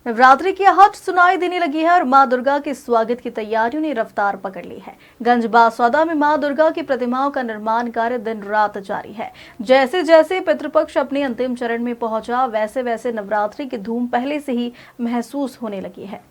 नवरात्रि की आहट सुनाई देने लगी है और मां दुर्गा के स्वागत की तैयारियों ने रफ्तार पकड़ ली है। गंज बासौदा में मां दुर्गा की प्रतिमाओं का निर्माण कार्य दिन रात जारी है। जैसे जैसे पितृपक्ष अपने अंतिम चरण में पहुंचा, वैसे वैसे नवरात्रि की धूम पहले से ही महसूस होने लगी है।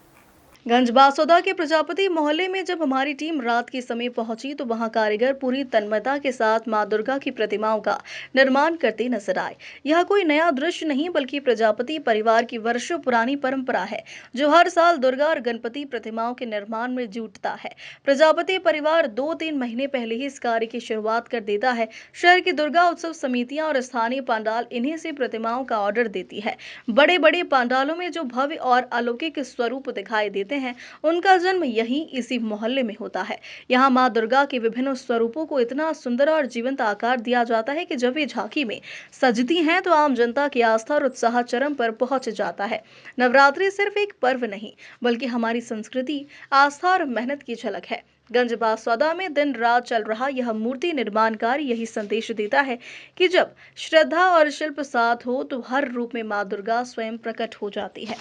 गंज बासौदा के प्रजापति मोहल्ले में जब हमारी टीम रात के समय पहुंची तो वहां कारीगर पूरी तन्मयता के साथ मां दुर्गा की प्रतिमाओं का निर्माण करते नजर आए। यह कोई नया दृश्य नहीं बल्कि प्रजापति परिवार की वर्षों पुरानी परंपरा है, जो हर साल दुर्गा और गणपति प्रतिमाओं के निर्माण में जुटता है। प्रजापति परिवार 2-3 महीने पहले ही इस कार्य की शुरुआत कर देता है। शहर की दुर्गा उत्सव समितियां और स्थानीय पंडाल इन्हीं से प्रतिमाओं का ऑर्डर देती है। बड़े बड़े पंडालों में जो भव्य और अलौकिक स्वरूप दिखाई देते हैं, उनका जन्म यही इसी मोहल्ले में होता है। यहाँ मां दुर्गा के विभिन्न स्वरूपों को इतना सुंदर और जीवंत आकार दिया जाता है कि जब ये झांकी में सजती हैं तो आम जनता की आस्था और उत्साह चरम पर पहुंच जाता है। नवरात्रि सिर्फ एक पर्व नहीं बल्कि हमारी संस्कृति, आस्था और मेहनत की झलक है। गंज बासौदा में दिन रात चल रहा यह मूर्ति निर्माण कार्य यही संदेश देता है कि जब श्रद्धा और शिल्प साथ हो तो हर रूप में मां दुर्गा स्वयं प्रकट हो जाती है।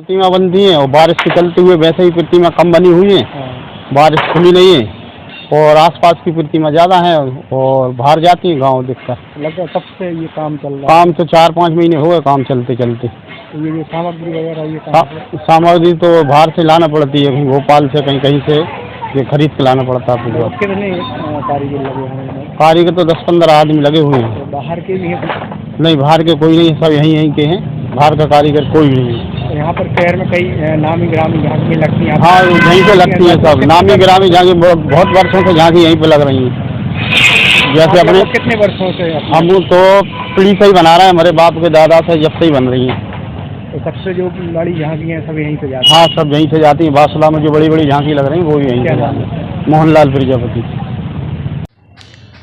प्रतिमा बनती है और बारिश के चलते हुए वैसे ही प्रतिमा कम बनी हुई है, बारिश खुली नहीं है और आसपास की प्रतिमा ज़्यादा है और बाहर जाती है गांव दिखकर। लगभग कब से ये काम चल रहा है? काम तो 4-5 महीने हो गए काम चलते चलते। तो ये सामग्री वगैरह ये सामग्री तो बाहर से लाना पड़ती है, कहीं भोपाल से कहीं से ये खरीद के लाना पड़ता है। तो कितने कारीगर लगे हुए हैं? कारीगर तो 10-15 आदमी लगे हुए हैं। तो बाहर के भी हैं? नहीं, बाहर के कोई नहीं, सब यहीं के हैं, बाहर का कारीगर कोई नहीं है। यहाँ पर शहर में कई नामी ग्रामी झांकी लगती हैं। हाँ, यहीं पे लगती है सब नामी ग्रामी झांकी, बहुत वर्षों से झांकी यहीं पे लग रही है। जैसे अपने कितने वर्षों से? हम तो पीढ़ी से ही बना रहे हैं, हमारे बाप के दादा से जब से ही बन रही हैं। तो सबसे जो बड़ी झांकी है सब यहीं से जाती हैं? हाँ, सब यहीं से जाती हैं। बासुला में जो बड़ी बड़ी झांकी लग रही है वो भी यहीं से जाती है। मोहनलाल प्रजापति।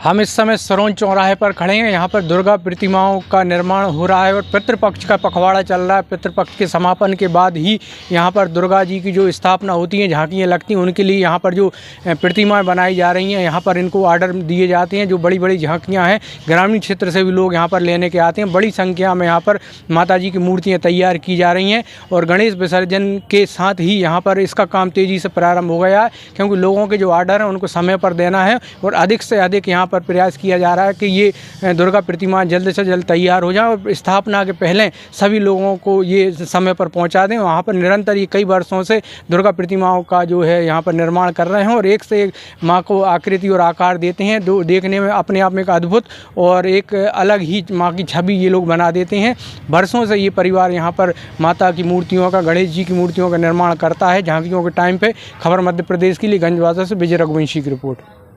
हम इस समय सरोन चौराहे पर खड़े हैं। यहाँ पर दुर्गा प्रतिमाओं का निर्माण हो रहा है और पितृपक्ष का पखवाड़ा चल रहा है। पितृपक्ष के समापन के बाद ही यहाँ पर दुर्गा जी की जो स्थापना होती हैं, झांकियाँ लगती हैं, उनके लिए यहाँ पर जो प्रतिमाएं बनाई जा रही हैं, यहाँ पर इनको ऑर्डर दिए जाते हैं। जो बड़ी बड़ी झांकियाँ हैं, ग्रामीण क्षेत्र से भी लोग यहाँ पर लेने के आते हैं। बड़ी संख्या में यहाँ पर माता जी की मूर्तियाँ तैयार की जा रही हैं और गणेश विसर्जन के साथ ही यहाँ पर इसका काम तेज़ी से प्रारंभ हो गया है, क्योंकि लोगों के जो ऑर्डर हैं उनको समय पर देना है और अधिक से अधिक यहाँ पर प्रयास किया जा रहा है कि ये दुर्गा प्रतिमा जल्द से जल्द तैयार हो जाए और स्थापना के पहले सभी लोगों को ये समय पर पहुंचा दें। वहाँ पर निरंतर ये कई वर्षों से दुर्गा प्रतिमाओं का जो है यहाँ पर निर्माण कर रहे हैं और एक से एक माँ को आकृति और आकार देते हैं। देखने में अपने आप में एक अद्भुत और एक अलग ही माँ की छवि ये लोग बना देते हैं। वर्षों से ये परिवार यहाँ पर माता की मूर्तियों का, गणेश जी की मूर्तियों का निर्माण करता है झांकियों के टाइम पे। खबर मध्य प्रदेश के लिए गंज बासौदा से विजय रघुवंशी की रिपोर्ट।